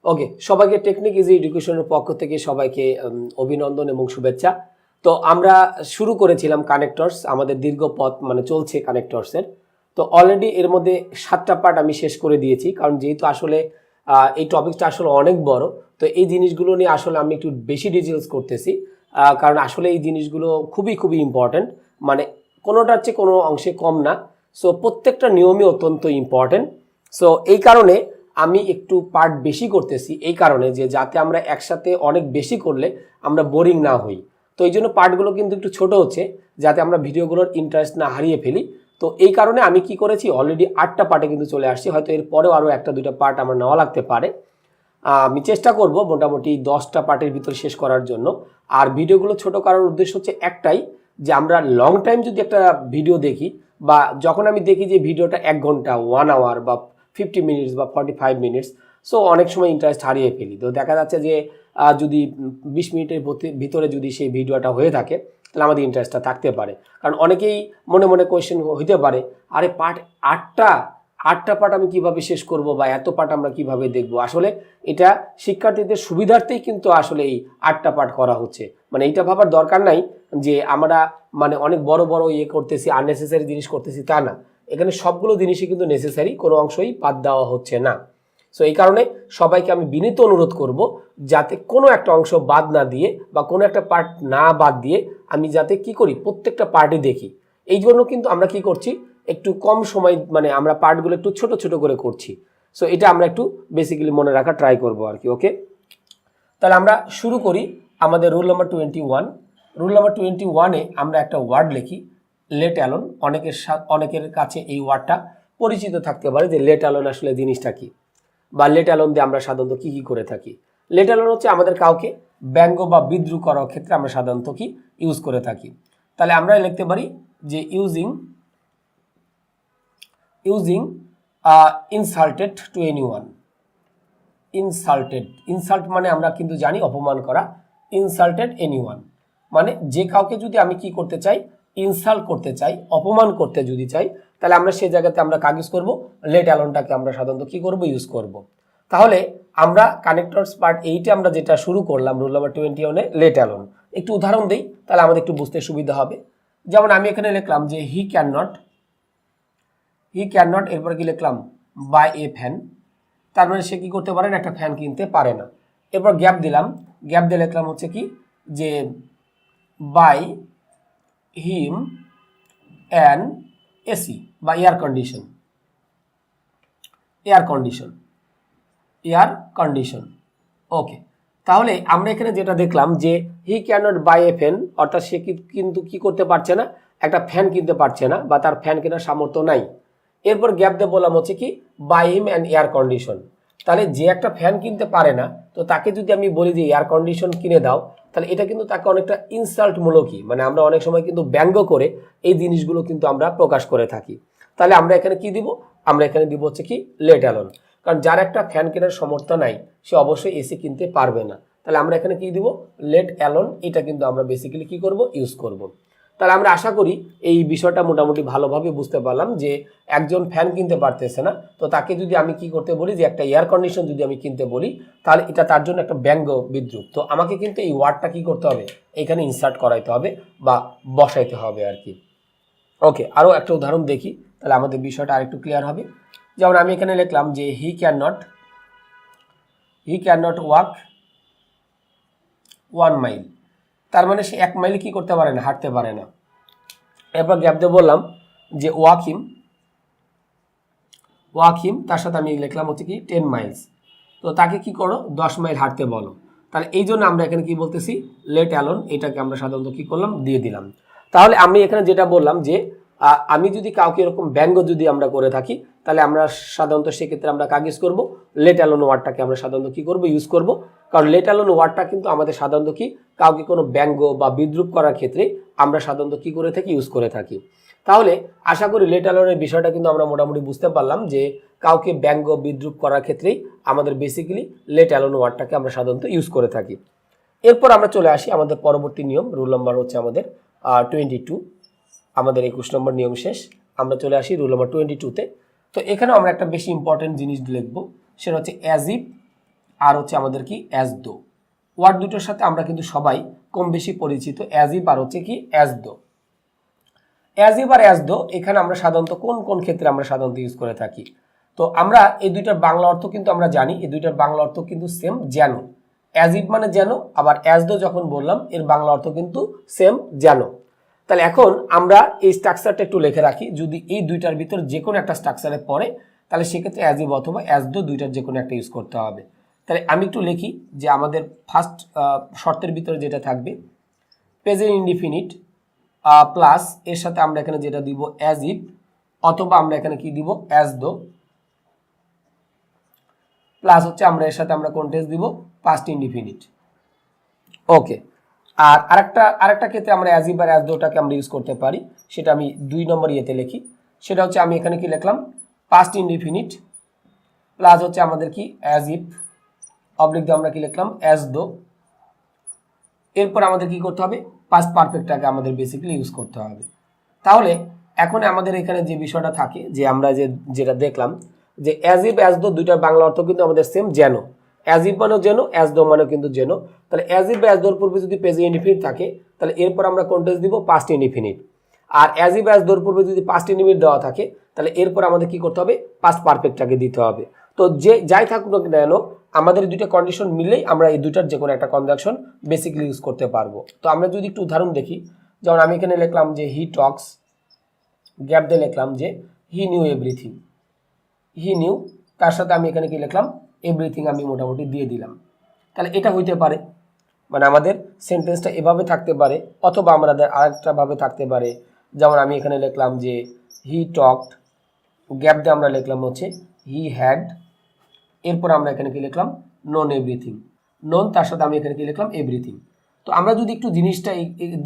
ওকে, সবাইকে technique easy এডুকেশনের পক্ষ থেকে সবাইকে অভিনন্দন এবং শুভেচ্ছা। তো আমরা শুরু করেছিলাম কানেক্টরস, আমাদের দীর্ঘ পথ মানে চলছে কানেক্টরসের। তো অলরেডি এর মধ্যে 7টা পার্ট আমি শেষ করে দিয়েছি, কারণ যেহেতু আসলে এই টপিকটা আসলে অনেক বড়, তো এই জিনিসগুলো নিয়ে আসলে আমি একটু বেশি ডিটেলস করতেছি, কারণ আসলে এই জিনিসগুলো খুবই খুবই ইম্পর্ট্যান্ট, মানে কোনোটার চেয়ে কোনো অংশে কম না। সো প্রত্যেকটা নিয়মই অত্যন্ত ইম্পর্ট্যান্ট। সো এই কারণে আমি একটু পার্ট বেশি করতেছি, এই কারণে যে যাতে আমরা একসাথে অনেক বেশি করলে আমরা বোরিং না হই। তো এই জন্য পার্টগুলো কিন্তু একটু ছোট হচ্ছে, যাতে আমরা ভিডিওগুলোর ইন্টারেস্ট না হারিয়ে ফেলি। তো এই কারণে আমি কি করেছি, অলরেডি 8টা পার্টে কিন্তু চলে আসছি, হয়তো এর পরেও আরও 1-2টা পার্ট আমার নেওয়া লাগতে পারে। আমি চেষ্টা করব মোটামুটি 10টা পার্টের ভিতরে শেষ করার জন্য। আর ভিডিওগুলো ছোট করার উদ্দেশ্য হচ্ছে একটাই, যে আমরা লং টাইম যদি একটা ভিডিও দেখি, বা যখন আমি দেখি যে ভিডিওটা 1 ঘন্টা, 1 আওয়ার বা 50 মিনিটস বা 45 মিনিটস, সো অনেক সময় ইন্টারেস্ট হারিয়ে ফেলি। তো দেখা যাচ্ছে যে যদি 20 মিনিটের ভিতরে যদি সেই ভিডিওটা হয়ে থাকে, তাহলে আমাদের ইন্টারেস্টটা থাকতে পারে। কারণ অনেকেই মনে মনে কোয়েশ্চেন হইতে পারে, আরে পার্ট 8টা পার্ট আমি কিভাবে শেষ করব, বা এত পার্ট আমরা কিভাবে দেখব। আসলে এটা শিক্ষার্থীদের সুবিধার্থেই কিন্তু আসলে এই 8টা পার্ট করা হচ্ছে। মানে এইটা ভাবার দরকার নাই যে আমরা মানে অনেক বড় বড় ইয়ে করতেছি, আননেসেসারি জিনিস করতেছি, তা না। এখানে সবগুলো জিনিসই কিন্তু নেসেসারি, কোনো অংশই বাদ দেওয়া হচ্ছে না। সো এই কারণে সবাইকে আমি বিনীত অনুরোধ করব, যাতে কোনো একটা অংশ বাদ না দিয়ে বা কোনো একটা পার্ট না বাদ দিয়ে আমি যাতে কি করি, প্রত্যেকটা পার্টই দেখি। এই জন্য কিন্তু আমরা কি করছি, একটু কম সময় মানে আমরা পার্টগুলো একটু ছোট ছোট করে করছি। সো এটা আমরা একটু বেসিক্যালি মনে রাখা ট্রাই করবো আর কি। ওকে, তাহলে আমরা শুরু করি আমাদের রুল নাম্বার 21। রুল নাম্বার 21-এ আমরা একটা ওয়ার্ড লিখি, লেট অ্যালোন। অনেকের কাছে এই ওয়ার্ডটা পরিচিত থাকতে পারে যে লেট অ্যালোন আসলে জিনিসটা কি, বা লেট অ্যালোন দিয়ে আমরা সাধারণত কি কি করে থাকি। লেট অ্যালোন হচ্ছে আমাদের কাউকে ব্যঙ্গ বা বিদ্রুপ করার ক্ষেত্রে আমরা সাধারণত কি ইউজ করে থাকি। তাহলে আমরা লিখতে পারি যে using insulted two anyone. Insult মানে আমরা কিন্তু জানি অপমান করা। ইনসাল্টেড এনিওয়ান মানে যে কাউকে যদি আমি কি করতে চাই, ইনসাল্ট করতে চাই, অপমান করতে যদি চাই, তাহলে আমরা সেই জায়গাতে আমরা কাজ ইউজ করবো, লেট অ্যালোনটাকে আমরা সাধারণত কি করব, ইউজ করব। তাহলে আমরা কানেক্টরস পার্ট 8-এ আমরা যেটা শুরু করলাম রুল নাম্বার 21-এ লেট অ্যালোন, একটু উদাহরণ দেই, তাহলে আমাদের একটু বুঝতে সুবিধা হবে। যেমন আমি এখানে লিখলাম যে হি ক্যান নট, এরপরে কি লিখলাম, বাই এ ফ্যান। তার মানে সে কি করতে পারে না, একটা ফ্যান কিনতে পারে না। এরপর গ্যাপ দিলাম, গ্যাপ দিয়ে লিখলাম হচ্ছে কি, যে বাই হিম অ্যান এসি বা এয়ার কন্ডিশন। ওকে, তাহলে আমরা এখানে যেটা দেখলাম যে he can not buy a fan, অর্থাৎ সে কিন্তু কি করতে পারছে না, একটা ফ্যান কিনতে পারছে না, বা তার ফ্যান কেনার সামর্থ্য নাই। এরপর গ্যাপ দিয়ে বললাম হচ্ছে কি, buy him an air condition. তাহলে যে একটা ফ্যান কিনতে পারে না, তো তাকে যদি আমি বলি যে এয়ার কন্ডিশন কিনে দাও, তাহলে এটা কিন্তু তাকে অনেকটা ইনসাল্টমূলকই, মানে আমরা অনেক সময় কিন্তু ব্যঙ্গ করে এই জিনিসগুলো কিন্তু আমরা প্রকাশ করে থাকি। তাহলে আমরা এখানে কি দিব, আমরা এখানে দিব হচ্ছে কি লেট অ্যালোন। কারণ যার একটা ফ্যান কেনার সামর্থ্য নাই, সে অবশ্যই এসি কিনতে পারবে না। তাহলে আমরা এখানে কি দিব, লেট অ্যালোন। এটা কিন্তু আমরা বেসিক্যালি কি করব, ইউজ করব। তাহলে আমরা আশা করি এই বিষয়টা মোটামুটি ভালোভাবে বুঝতে পারলাম যে একজন ফ্যান কিনতে পারতেছে না, তো তাকে যদি আমি কি করতে বলি, যে একটা এয়ার কন্ডিশন যদি আমি কিনতে বলি, তাহলে এটা তার জন্য একটা ব্যঙ্গ বিদ্রুপ। তো আমাকে কিন্তু এই ওয়ার্ডটা কি করতে হবে, এখানে ইনসার্ট করাইতে হবে বা বসাইতে হবে আর কি। ওকে, আরও একটা উদাহরণ দেখি, তাহলে আমাদের বিষয়টা আরেকটু ক্লিয়ার হবে। যেমন আমি এখানে লিখলাম যে he can not walk 1 mile. তার মানে সে 1 মাইল কি করতে পারে না, হাঁটতে পারে না। এরপর গ্যাপ দিয়ে বললাম যে ওয়াক হিম, তার সাথে আমি লিখলাম হচ্ছে কি 10 মাইলস। তো তাকে কি করো, 10 মাইল হাঁটতে বলো। তাহলে এই জন্য আমরা এখানে কি বলতেছি, লেট অ্যালোন, এটাকে আমরা সাধারণত কি করলাম, দিয়ে দিলাম। তাহলে আমি এখানে যেটা বললাম যে আমি যদি কাউকে এরকম ব্যঙ্গ যদি আমরা করে থাকি, তাহলে আমরা সাধারণত সেক্ষেত্রে আমরা কাজ ইউজ করবো, লেট অ্যালোন ওয়ার্ডটাকে আমরা সাধারণত কি করবো, ইউজ করব। কারণ লেট অ্যালোন ওয়ার্ডটা কিন্তু আমাদের সাধারণত কি কাউকে কোনো ব্যঙ্গ বা বিদ্রুপ করার ক্ষেত্রে আমরা সাধারণত কি করে থাকি, ইউজ করে থাকি। তাহলে আশা করি লেট অ্যালোনের বিষয়টা কিন্তু আমরা মোটামুটি বুঝতে পারলাম যে কাউকে ব্যঙ্গ বিদ্রুপ করার ক্ষেত্রেই আমাদের বেসিক্যালি লেট অ্যালোন ওয়ার্ডটাকে আমরা সাধারণত ইউজ করে থাকি। এরপর আমরা চলে আসি আমাদের পরবর্তী নিয়ম, রুল নাম্বার হচ্ছে আমাদের 22। আমাদের 21 নম্বর নিয়ম শেষ, আমরা চলে আসি রুল নাম্বার 22-তে। তো এখানে আমরা একটা বেশি ইম্পর্টেন্ট জিনিস লিখবো, সেটা হচ্ছে অ্যাজ ইফ আর হচ্ছে আমাদের কি অ্যাজ দো। ওয়ার্ড দুটোর সাথে আমরা কিন্তু সবাই কম বেশি পরিচিত, অ্যাজ ইফ আর হচ্ছে কি as though. As if R as though এখানে আমরা সাধারণত কোন কোন ক্ষেত্রে আমরা সাধারণত ইউজ করে থাকি? তো আমরা এই দুইটার বাংলা অর্থ কিন্তু আমরা জানি, এই দুইটার বাংলা অর্থ কিন্তু সেম, যেন। অ্যাজ ইফ মানে যেন, আবার অ্যাজ দো যখন বললাম এর বাংলা অর্থ কিন্তু সেম, যেন। তাহলে এখন আমরা এই স্ট্রাকচারটা একটু লিখে রাখি, যদি এই দুইটার ভিতর যে কোনো একটা স্ট্রাকচারে পড়ে তাহলে সেক্ষেত্রে অ্যাজ ইফ অথবা অ্যাজ দো দুইটার যে কোনো একটা ইউজ করতে হবে। তাহলে আমি একটু লিখি যে আমাদের ফার্স্ট শর্তের ভিতরে যেটা থাকবে প্রেজেন্ট ইনডিফিনিট প্লাস এর সাথে আমরা এখানে যেটা দিব অ্যাজ ইফ, অথবা আমরা এখানে কি দিব অ্যাজ দো, প্লাস হচ্ছে আমরা এর সাথে আমরা কোন টেন্স দিব পাস্ট ইনডিফিনিট। ওকে, আর আরেকটা ক্ষেত্রে আমরা অ্যাজ ইফ আর অ্যাজ দোটাকে আমরা ইউজ করতে পারি, সেটা আমি 2 নম্বর ইয়েতে লিখি। সেটা হচ্ছে আমি এখানে কি লিখলাম পাস্ট ইনডিফিনিট প্লাস হচ্ছে আমাদের কি অ্যাজ ইফ অবলিক দিয়ে আমরা কি লিখলাম অ্যাজ দো। এরপর আমাদের কি করতে হবে পাস্ট পারফেক্টটাকে আমাদের বেসিক্যালি ইউজ করতে হবে। তাহলে এখন আমাদের এখানে যে বিষয়টা থাকে যে আমরা যেটা দেখলাম যে অ্যাজ ইফ অ্যাজ দো দুইটার বাংলা অর্থ কিন্তু আমাদের সেম, যেন। অ্যাজ ইফ মানেও যেন, অ্যাজ দো মানেও কিন্তু যেন। তাহলে অ্যাজ ইফ অ্যাজ দোর পূর্বে যদি প্রেজেন্ট ইনডিফিনিট থাকে তাহলে এরপর আমরা কোন টেন্স দিব পাস্ট ইনডিফিনিট। আর অ্যাজ ইফ অ্যাজ দোর পূর্বে যদি পাস্ট ইনডিফিনিট দেওয়া থাকে তাহলে এরপর আমাদের কি করতে হবে পাস্ট পারফেক্টটাকে দিতে হবে। তো যাই থাকুক না কেন আমাদের দুইটা কন্ডিশন মিললেই আমরা এই দুইটার যে কোনো একটা কনজাংশন বেসিক্যালি ইউজ করতে পারবো। তো আমরা যদি একটু উদাহরণ দেখি, যেমন আমি এখানে লিখলাম যে হি টক্স, গ্যাপ দিয়ে লিখলাম যে he knew everything. He knew, তার সাথে আমি এখানে কি লিখলাম এভরিথিং আমি মোটামুটি দিয়ে দিলাম। তাহলে এটা হইতে পারে, মানে আমাদের সেন্টেন্সটা এভাবে থাকতে পারে, অথবা আমাদের আরেকটা ভাবে থাকতে পারে। যেমন আমি এখানে লিখলাম যে হি টকড, গ্যাপ দিয়ে আমরা লিখলাম হচ্ছে হি হ্যাড, এরপর আমরা এখানে কি লিখলাম নন এভরিথিং। নন তার সাথে আমি এখানে কি লিখলাম এভরিথিং। তো আমরা যদি একটু জিনিসটা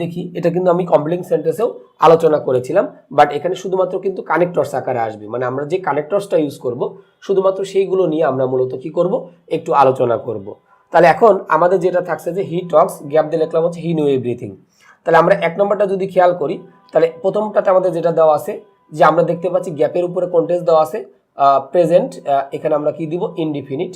দেখি, এটা কিন্তু আমি কমপ্লেক্স সেন্টেন্সেও আলোচনা করেছিলাম, বাট এখানে শুধুমাত্র কিন্তু কানেক্টরস আকারে আসবে, মানে আমরা যে কানেক্টরসটা ইউজ করব শুধুমাত্র সেইগুলো নিয়ে আমরা মূলত কি করব একটু আলোচনা করব। তাহলে এখন আমাদের যেটা থাকছে যে হি টক্স, গ্যাপ দিয়ে লিখলাম হচ্ছে হি নিউ এভরিথিং। তাহলে আমরা 1 নম্বরটা যদি খেয়াল করি তাহলে প্রথমটাতে আমাদের যেটা দেওয়া আছে যে আমরা দেখতে পাচ্ছি গ্যাপের উপরে কন্টেন্স দেওয়া আছে প্রেজেন্ট, এখানে আমরা কি দিব ইনডিফিনিট।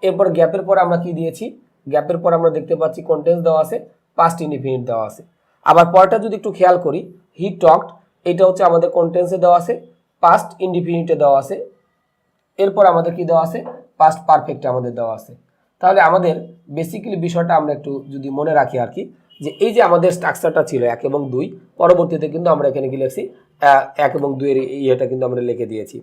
এরপর গ্যাপের পর আমরা কি দিয়েছি, গ্যাপের পর আমরা দেখতে পাচ্ছি কন্টেন্স দেওয়া আছে পাস্ট ইনডিফিনিট দেওয়া আছে। আবার পরটা যদি একটু খেয়াল করি হি টকড, এটা হচ্ছে আমাদের কন্টেন্সে দেওয়া আছে পাস্ট ইনডিফিনিটে দেওয়া আছে। এরপর আমাদের কি দেওয়া আছে পাস্ট পারফেক্টে আমাদের দেওয়া আছে। তাহলে আমাদের বেসিক্যালি বিষয়টা আমরা একটু যদি মনে রাখি আর কি, যে এই যে আমাদের স্ট্রাকচারটা ছিল 1 এবং 2, পরবর্তীতে কিন্তু আমরা এখানে কি লিখছি 1 এবং 2 এর ইয়েটা কিন্তু আমরা লিখে দিয়েছি।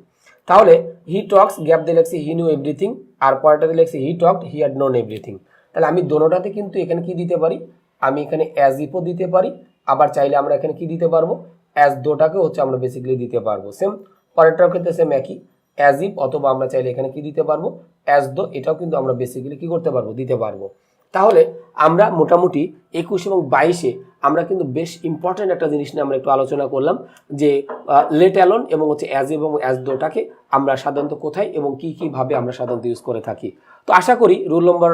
তাহলে হি টক্স, গ্যাপ দিয়ে লিখছি হি নিউ এভরিথিং, আর পরেরটাতে লিখছি হি talked he had known everything. তাহলে আমি দোনোটাতে কিন্তু এখানে কি দিতে পারি, আমি এখানে অ্যাজ ইফও দিতে পারি, আবার চাইলে আমরা এখানে কি দিতে পারবো অ্যাজ দোটাকে হচ্ছে আমরা বেসিক্যালি দিতে পারবো। সেম পরেরটার ক্ষেত্রে সেম একই অ্যাজ ইফ, অথবা আমরা চাইলে এখানে কি দিতে পারবো অ্যাজ দো, এটাও কিন্তু আমরা বেসিক্যালি কি করতে পারবো দিতে পারবো। তাহলে আমরা মোটামুটি 21 এবং 22-এ আমরা কিন্তু বেশ ইম্পর্টেন্ট একটা জিনিস নিয়ে আমরা একটু আলোচনা করলাম, যে লেট অ্যালোন এবং হচ্ছে অ্যাজ এবং অ্যাজ দোটাকে আমরা সাধারণত কোথায় এবং কীভাবে আমরা সাধারণত ইউজ করে থাকি। তো আশা করি রুল নম্বর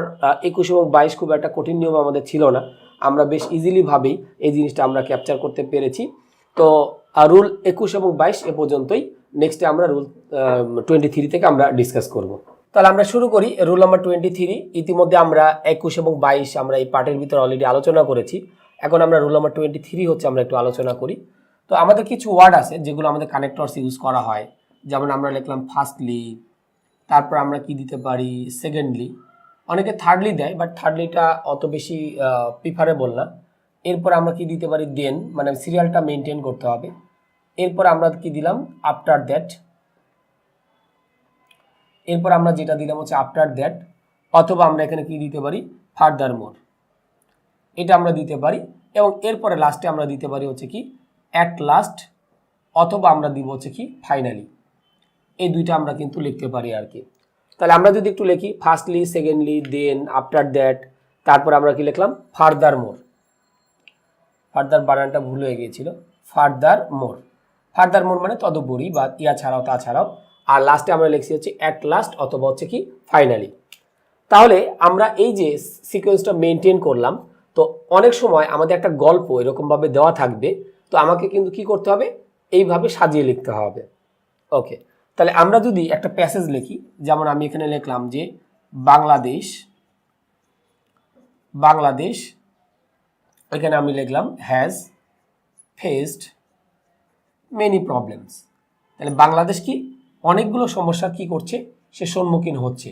21 এবং 22 খুব একটা কঠিন নিয়ম আমাদের ছিল না, আমরা বেশ ইজিলি ভাবেই এই জিনিসটা আমরা ক্যাপচার করতে পেরেছি। তো রুল 21 এবং 22 এ পর্যন্তই। নেক্সটে আমরা রুল 23 থেকে আমরা ডিসকাস করব। তাহলে আমরা শুরু করি রুল নাম্বার 23। ইতিমধ্যে আমরা 21 এবং 22 আমরা এই পার্টের ভিতরে অলরেডি আলোচনা করেছি। এখন আমরা রুল নাম্বার 23 হচ্ছে আমরা একটু আলোচনা করি। তো আমাদের কিছু ওয়ার্ড আছে যেগুলো আমাদের কানেক্টরস ইউজ করা হয়, যেমন আমরা লিখলাম ফার্স্টলি, তারপর আমরা কি দিতে পারি সেকেন্ডলি, অনেকে থার্ডলি দেয়, বাট থার্ডলিটা অত বেশি প্রিফারেবল না। এরপর আমরা কি দিতে পারি দেন, মানে সিরিয়ালটা মেনটেন করতে হবে। এরপর আমরা কি দিলাম আফটার দ্যাট, এরপর আমরা যেটা দিলাম হচ্ছে আফটার দ্যাট, অথবা আমরা এখানে কি দিতে পারি ফার্দার মোর, এটা আমরা দিতে পারি। এবং এরপরে লাস্টে আমরা দিতে পারি হচ্ছে কি অ্যাট লাস্ট, অথবা আমরা দিব হচ্ছে কি ফাইনালি। এই দুইটা আমরা কিন্তু লিখতে পারি আর কি। তাহলে আমরা যদি একটু লিখি firstly, secondly, then, after that, তারপর আমরা কি লিখলাম ফার্দার মোর। ফার্দার বানানটা ভুল হয়ে গিয়েছিল, ফার্দার মোর। ফার্দার মোর মানে তদুপরি বা ইয়া ছাড়াও তাছাড়াও। আর লাস্টে আমরা লিখছি হচ্ছে অ্যাট লাস্ট, অথবা হচ্ছে কি ফাইনালি। তাহলে আমরা এই যে সিকোয়েন্সটা মেনটেন করলাম, তো অনেক সময় আমাদের একটা গল্প এরকমভাবে দেওয়া থাকবে, তো আমাকে কিন্তু কি করতে হবে এইভাবে সাজিয়ে লিখতে হবে। ওকে, তাহলে আমরা যদি একটা প্যাসেজ লিখি, যেমন আমি এখানে লিখলাম যে বাংলাদেশ এখানে আমি লিখলাম হ্যাজ ফেসড মেনি প্রবলেমস। তাহলে বাংলাদেশ কি অনেকগুলো সমস্যার কি করছে, সে সম্মুখীন হচ্ছে।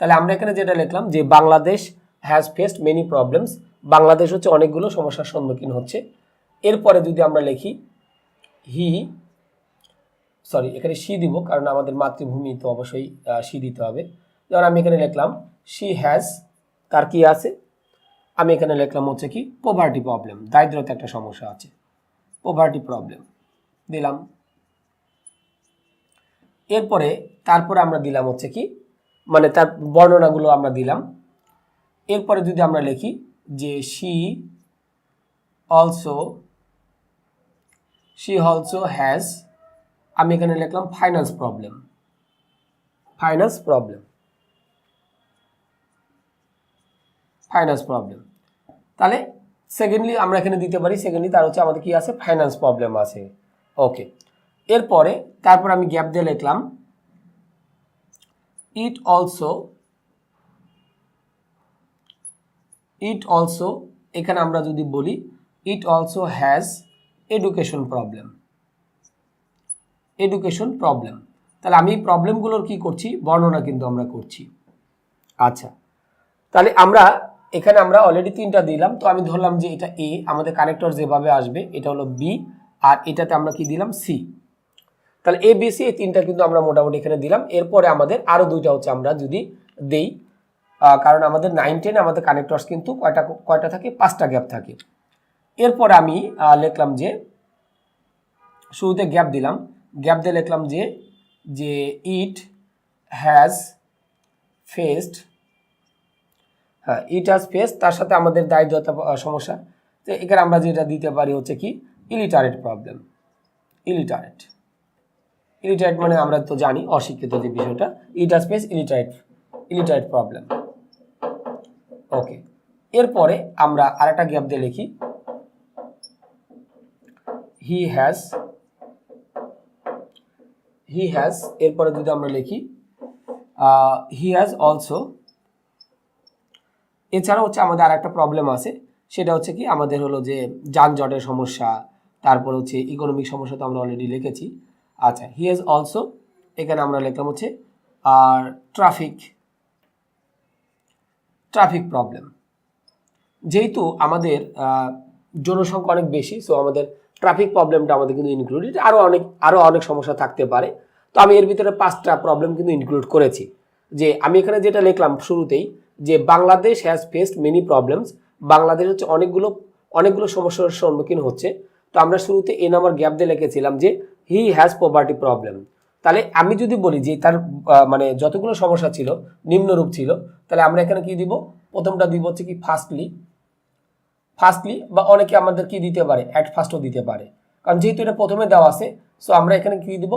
তাহলে আমরা এখানে যেটা লিখলাম যে Bangladesh has faced many problems, Bangladesh হচ্ছে অনেকগুলো সমস্যার সম্মুখীন হচ্ছে। এরপরে যদি আমরা লিখি এখানে শি দিব, কারণ আমাদের মাতৃভূমি তো অবশ্যই শি দিতে হবে। যেমন আমি এখানে লিখলাম শি হ্যাজ, তার কি আছে, আমি এখানে লিখলাম হচ্ছে কি পভার্টি প্রবলেম, দারিদ্রতা একটা সমস্যা আছে, পভার্টি প্রবলেম দিলাম। এরপরে তারপরে আমরা দিলাম হচ্ছে কি মানে তার বর্ণনাগুলো আমরা দিলাম। এরপরে যদি আমরা লিখি যে শি অলসো হ্যাজ, আমি এখানে লিখলাম ফাইন্যান্স প্রবলেম। তাহলে সেকেন্ডলি আমরা এখানে দিতে পারি, সেকেন্ডলি তার হচ্ছে আমাদের কি আছে, ফাইন্যান্স প্রবলেম আছে। ওকে, তারপর আমি গ্যাপ দিয়ে লিখলাম ইট অলসো, এখানে আমরা যদি বলি it also has education problem. তাহলে আমি প্রবলেমগুলোর কি করছি, বর্ণনা কিন্তু আমরা করছি। আচ্ছা, তাহলে এখানে আমরা অলরেডি 3টা দিলাম, তো আমি ধরলাম যে এটা এ, আমাদের কানেক্টর যেভাবে আসবে এটা হলো বি, আর এটাতে আমরা কি দিলাম সি। তাহলে এ বি সি এই 3টা কিন্তু আমরা মোটামুটি এখানে দিলাম। এরপরে আমাদের আরো 2টা হচ্ছে আমরা যদি দেই, কারণ আমাদের 9, 10 আমাদের কানেক্টরস কিন্তু কয়টা থাকে, 5টা গ্যাপ থাকে। এরপরে আমি লিখলাম যে শুরুতে গ্যাপ দিলাম, গ্যাপ দিয়ে লিখলাম যে ইট হ্যাজ ফেসড, তার সাথে আমাদের দারিদ্রতা সমস্যা। তো এখানে আমরা যেটা দিতে পারি হচ্ছে কি ইলিটারেট প্রবলেম। ইলিটারেট মানে আমরা তো জানি অশিক্ষিত যে বিষয়টা, it has faced illiterate problem. Okay, এরপরে আমরা আরেকটা গ্যাপ দিয়ে লিখি হি হ্যাজ, এরপরে যদি আমরা লিখি হি হ্যাজ অলসো। এছাড়া হচ্ছে আমাদের আরেকটা প্রবলেম আছে, সেটা হচ্ছে কি আমাদের হলো যে যানজটের সমস্যা, তারপর হচ্ছে ইকোনমিক সমস্যা তো আমরা অলরেডি লিখেছি। আচ্ছা, হি হ্যাজ অলসো, এখানে আমরা লিখলাম হচ্ছে আর ট্রাফিক প্রবলেম। যেহেতু আমাদের জনসংখ্যা অনেক বেশি, সো আমাদের ট্রাফিক প্রবলেমটা আমাদের কিন্তু ইনক্লুডেড, আরও অনেক সমস্যা থাকতে পারে। তো আমি এর ভিতরে 5টা প্রবলেম কিন্তু ইনক্লুড করেছি। যে আমি এখানে যেটা লিখলাম শুরুতেই যে Bangladesh has faced many problems, Bangladesh হচ্ছে অনেকগুলো সমস্যার সম্মুখীন হচ্ছে। তো আমরা শুরুতে এ নাম্বার গ্যাপ দিয়ে লিখেছিলাম যে হি হ্যাজ পভার্টি প্রবলেম। তাহলে আমি যদি বলি যে তার মানে যতগুলো সমস্যা ছিল নিম্নরূপ ছিল, তাহলে আমরা এখানে কি দিব, প্রথমটা দিব হচ্ছে কি ফার্স্টলি, বা অনেকে আমাদের কি দিতে পারে অ্যাট ফার্স্টও দিতে পারে, কারণ যেহেতু এটা প্রথমে দেওয়া আছে। সো আমরা এখানে কি দিব,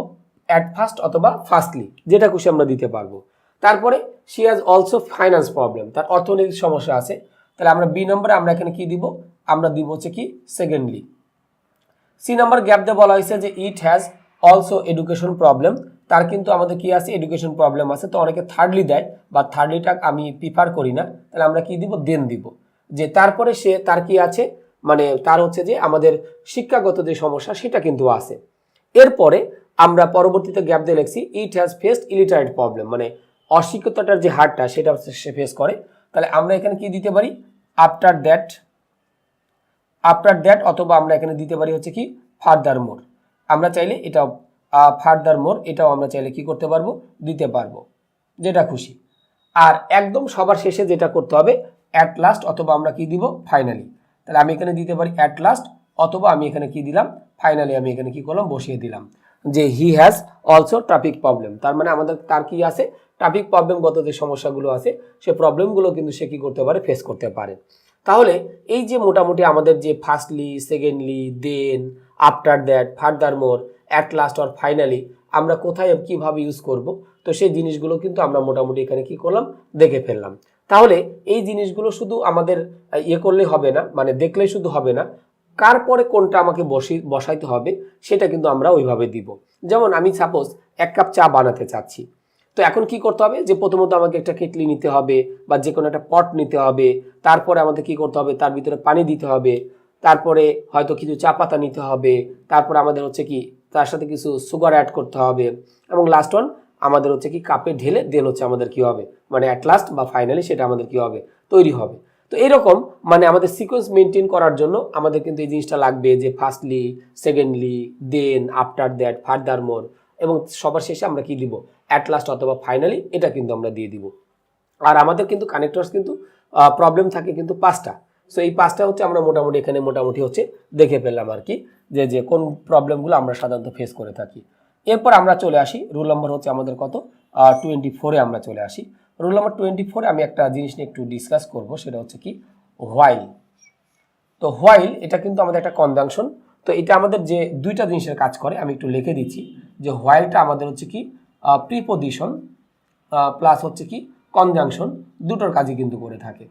অ্যাট ফার্স্ট অথবা ফার্স্টলি, যেটা খুশি আমরা দিতে পারবো। তারপরে she has also finance problem, তার অর্থনৈতিক সমস্যা আছে। তাহলে আমরা বি নম্বরে আমরা এখানে কি দিব, আমরা দিব হচ্ছে কি সেকেন্ডলি। সি নাম্বার গ্যাপ দিয়ে বলা হয়েছে যে it has also education problem, তার কিন্তু আমাদের কি আছে, এডুকেশন প্রবলেম আছে। তো অনেকে থার্ডলি দেয়, বা থার্ডলিটা আমি প্রিফার করি না। তাহলে আমরা কি দিব, দেন দিব যে তারপরে তার কি আছে, মানে তার হচ্ছে যে আমাদের শিক্ষাগত যে সমস্যা সেটা কিন্তু আছে। এরপরে আমরা পরবর্তীতে গ্যাপ দিয়ে লিখছি ইট হ্যাজ ফেসড ইলিটারেট প্রবলেম, মানে অশিক্ষতার যে হারটা সেটা সে ফেস করে। তাহলে আমরা এখানে কি দিতে পারি, আফটার দ্যাট, অথবা আমরা এখানে দিতে পারি হচ্ছে কি ফার্দার মোর। আমরা চাইলে এটাও ফার্দার মোর, এটাও আমরা চাইলে কি করতে পারবো, দিতে পারবো, যেটা খুশি। আর একদম সবার শেষে যেটা করতে হবে অ্যাট লাস্ট, অথবা আমরা কি দিব ফাইনালি। তাহলে আমি এখানে দিতে পারি অ্যাট লাস্ট, অথবা আমি এখানে কি দিলাম ফাইনালি, আমি এখানে কি করলাম, বসিয়ে দিলাম যে he has also traffic problem. তার মানে আমাদের তার কি আছে, ট্রাফিক প্রবলেমগত যে সমস্যাগুলো আছে সে প্রবলেমগুলো কিন্তু সে কি করতে পারে, ফেস করতে পারে। তাহলে এই যে মোটামুটি আমাদের যে firstly, secondly, then, after that, furthermore, at last or finally আমরা কোথায় কিভাবে ইউজ করব, তো সেই জিনিসগুলো কিন্তু আমরা মোটামুটি এখানে কি করলাম, দেখে ফেললাম। তাহলে এই জিনিসগুলো শুধু আমাদের করলে হবে না, মানে দেখলেই শুধু হবে না, কার পরে কোনটা আমাকে বসাইতে হবে সেটা কিন্তু আমরা ওইভাবে দিব। যেমন আমি সাপোজ 1 কাপ চা বানাতে চাচ্ছি, তো এখন কি করতে হবে যে প্রথমত আমাকে একটা কেটলি নিতে হবে বা যে কোনো একটা পট নিতে হবে, তারপরে আমাদের কি করতে হবে তার ভিতরে পানি দিতে হবে, তারপরে হয়তো কিছু চা পাতা নিতে হবে, তারপরে আমাদের হচ্ছে কি তার সাথে কিছু সুগার অ্যাড করতে হবে, এবং লাস্ট ওয়ান আমাদের হচ্ছে কি কাপে ঢেলে দেন হচ্ছে আমাদের কি হবে মানে অ্যাট লাস্ট বা ফাইনালি সেটা আমাদের কি হবে তৈরি হবে। তো এরকম মানে আমাদের সিকোয়েন্স মেনটেন করার জন্য আমাদের কিন্তু এই জিনিসটা লাগবে যে firstly, secondly, then, after that, furthermore, এবং সবার শেষে আমরা কি দিব অ্যাট লাস্ট অথবা ফাইনালি, এটা কিন্তু আমরা দিয়ে দিব। আর আমাদের কিন্তু কানেক্টরস কিন্তু প্রবলেম থাকে কিন্তু 5টা। সো এই 5টা হচ্ছে আমরা মোটামুটি এখানে মোটামুটি হচ্ছে দেখে ফেললাম আর কি, যে যে কোন প্রবলেমগুলো আমরা সাধারণত ফেস করে থাকি। এরপর আমরা চলে আসি রুল নাম্বার হচ্ছে আমাদের কত 24-এ আমরা চলে আসি। রুল নাম্বার 24-এ আমি একটা জিনিস নিয়ে একটু ডিসকাস করব, সেটা হচ্ছে কি হোয়াইল। তো হোয়াইল এটা কিন্তু আমাদের একটা কনজাংশন। তো এটা আমাদের যে দুইটা জিনিসের কাজ করে, আমি একটু লিখে দিচ্ছি যে হোয়াইলটা আমাদের হচ্ছে কি প্রিপোজিশন প্লাস হচ্ছে কি কনজাংশন, দুটোর কাজই কিন্তু করে থাকে।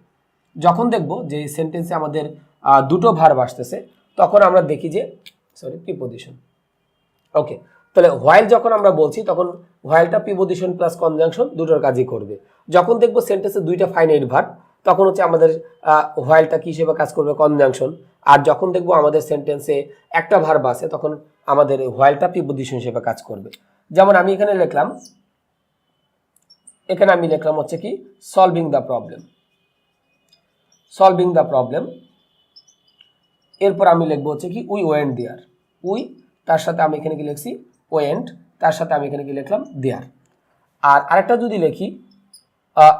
যখন দেখব যে সেন্টেন্সে আমাদের দুটো ভার্ব আসতেছে তখন আমরা দেখি যে প্রিপোজিশন। ওকে, তাহলে হোয়াইল যখন আমরা বলছি তখন হোয়াইলটা প্রিপোজিশন প্লাস কনজাংশন দুটোর কাজই করবে। যখন দেখব সেন্টেন্সে দুইটা ফাইনাইট ভার্ব তখন হচ্ছে আমাদের হোয়াইলটা কি হিসেবে কাজ করবে কনজাংশন। আর যখন দেখব আমাদের সেন্টেন্সে একটা ভার্ব আছে তখন আমাদের হোয়াইলটা প্রিপোজিশন হিসেবে কাজ করবে। যেমন আমি এখানে লিখলাম হচ্ছে কি solving the problem, solving the problem. এরপর আমি লিখবো হচ্ছে কি উই ওয়েন্ট দেয়ার, উই তার সাথে আমি এখানে কি লিখছি ওয়েন্ট, তার সাথে আমি এখানে কি লিখলাম দেয়ার। আর আরেকটা যদি লিখি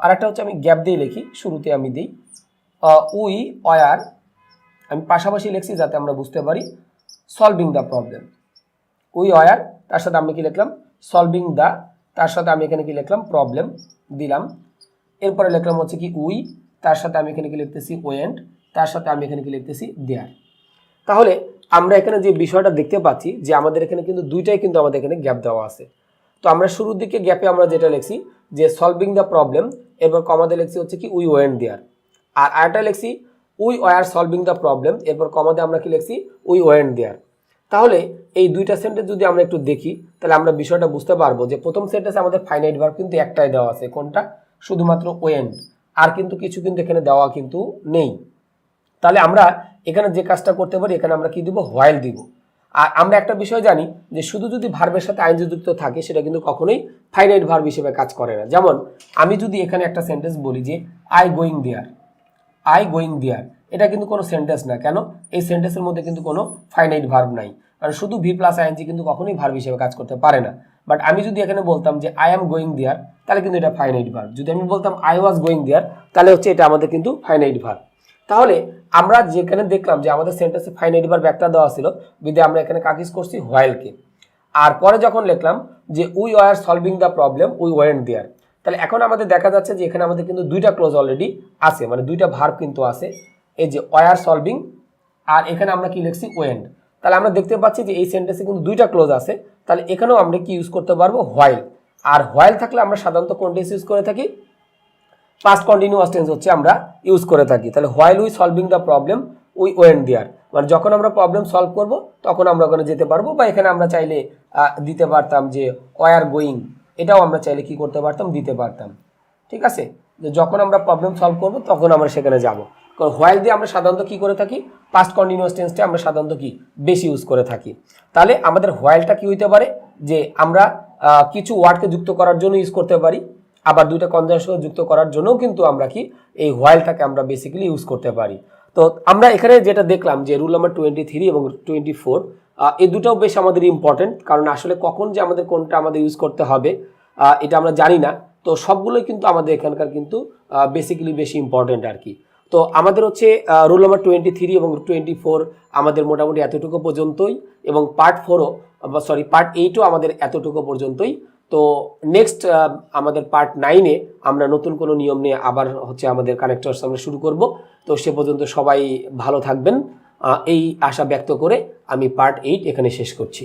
আরেকটা হচ্ছে আমি গ্যাপ দিয়ে লিখি, শুরুতে আমি দিই উই ওয়ার, আমি পাশাপাশি লিখছি যাতে আমরা বুঝতে পারি solving the problem, we were তার সাথে আমি কি লিখলাম সলভিং দ্য, তার সাথে আমি এখানে কি লিখলাম প্রবলেম দিলাম। এরপরে লিখলাম হচ্ছে কি উই, তার সাথে আমি এখানে কি লিখতেছি ওয়েন্ট, তার সাথে আমি এখানে কি লিখতেছি দেয়ার। তাহলে আমরা এখানে যে বিষয়টা দেখতে পাচ্ছি যে আমাদের এখানে কিন্তু দুইটাই কিন্তু আমাদের এখানে গ্যাপ দেওয়া আছে। তো আমরা শুরুর দিকে গ্যাপে আমরা যেটা লিখছি যে সলভিং দ্য প্রবলেম, এরপর কমাতে লিখছি হচ্ছে কি উই ওয়েন্ট দেয়ার। আর আরেকটা লিখছি we were solving the problem, এরপর কমাতে আমরা কি লিখছি উই ওয়েন্ট দেয়ার। তাহলে এই দুইটা সেন্টেন্স যদি আমরা একটু দেখি তাহলে আমরা বিষয়টা বুঝতে পারবো যে প্রথম সেন্টেন্সে আমাদের ফাইনাইট ভার্ব কিন্তু একটাই দেওয়া আছে, কোনটা শুধুমাত্র ওয়েন্ট, আর কিন্তু কিছু কিন্তু এখানে দেওয়া কিন্তু নেই। তাহলে আমরা এখানে যে কাজটা করতে পারি এখানে আমরা কি দিব হোয়াইল দিব। আর আমরা একটা বিষয় জানি যে শুধু যদি ভার্বের সাথে আইএনজি যুক্ত থাকে সেটা কিন্তু কখনোই ফাইনাইট ভার্ব হিসেবে কাজ করে না। যেমন আমি যদি এখানে একটা সেন্টেন্স বলি যে I going there, I going there, এটা কিন্তু কোনো সেন্টেন্স না। কেন? এই সেন্টেন্সের মধ্যে কিন্তু কোনো ফাইনাইট ভার্ব নাই, কারণ শুধু ভি প্লাস আইএনজি কিন্তু কখনোই ভার্ব হিসেবে কাজ করতে পারে না। বাট আমি যদি এখানে বলতাম যে আই এম গোয়িং দেয়ার তাহলে কিন্তু এটা ফাইনাইট ভার্ব। যদি আমি বলতাম আই ওয়াজ গোয়িং দেয়ার তাহলে হচ্ছে এটা আমাদের কিন্তু ফাইনাইট ভার্ব। তাহলে আমরা যেখানে দেখলাম যে আমাদের সেন্টেন্সে ফাইনাইট ভার্ব একটা দেওয়া ছিল, বিধায় আমরা এখানে কাজ করছি হোয়াইলকে। আর পরে যখন লিখলাম যে we were solving the problem we went there, তাহলে এখন আমাদের দেখা যাচ্ছে যে এখানে আমাদের কিন্তু দুইটা ক্লোজ অলরেডি আছে, মানে দুইটা ভার্ব কিন্তু আছে, এই যে ওয়ার সলভিং আর এখানে আমরা কি লিখছি ওয়েন্ট। তাহলে আমরা দেখতে পাচ্ছি যে এই সেন্টেন্সে কিন্তু দুইটা ক্লোজ আছে, তাহলে এখানেও আমরা কি ইউজ করতে পারবো হোয়াইল। আর হোয়াইল থাকলে আমরা সাধারণত কোন টেন্স ইউজ করে থাকি পাস্ট কন্টিনিউয়াস টেন্স হচ্ছে আমরা ইউজ করে থাকি। তাহলে while we solving the problem we went there, মানে যখন আমরা প্রবলেম সলভ করব তখন আমরা ওখানে যেতে পারবো, বা এখানে আমরা চাইলে দিতে পারতাম যে ওয়ার গোয়িং, এটাও আমরা চাইলে কি করতে পারতাম দিতে পারতাম। ঠিক আছে, যে যখন আমরা প্রবলেম সলভ করব তখন আমরা সেখানে যাব। কারণ হোয়াইল দিয়ে আমরা সাধারণত কি করে থাকি পাস্ট কন্টিনিউয়াস টেন্সটা আমরা সাধারণত কি বেশি ইউজ করে থাকি। তাহলে আমাদের হোয়াইলটা কি হইতে পারে যে আমরা কিছু ওয়ার্ডকে যুক্ত করার জন্য ইউজ করতে পারি, আবার দুইটা কনজাংশন যুক্ত করার জন্যও কিন্তু আমরা কি এই হোয়াইলটাকে আমরা বেসিক্যালি ইউজ করতে পারি। তো আমরা এখানে যেটা দেখলাম যে রুল নাম্বার 23 এবং 24 এই দুটাও বেশ আমাদের ইম্পর্টেন্ট, কারণ আসলে কখন যে আমাদের কোনটা আমাদের ইউজ করতে হবে এটা আমরা জানি না। তো সবগুলোই কিন্তু আমাদের এখানকার কিন্তু বেসিক্যালি বেশি ইম্পর্টেন্ট আর কি। তো আমাদের হচ্ছে রুল নাম্বার 23 এবং 24 আমাদের মোটামুটি এতটুকু পর্যন্তই, এবং পার্ট 8ও আমাদের এতটুকু পর্যন্তই। তো নেক্সট আমাদের পার্ট 9-এ আমরা নতুন কোনো নিয়ম নিয়ে আবার হচ্ছে আমাদের কানেক্টরস আমরা শুরু করব। তো সে পর্যন্ত সবাই ভালো থাকবেন এই আশা ব্যক্ত করে আমি পার্ট 8 এখানে শেষ করছি।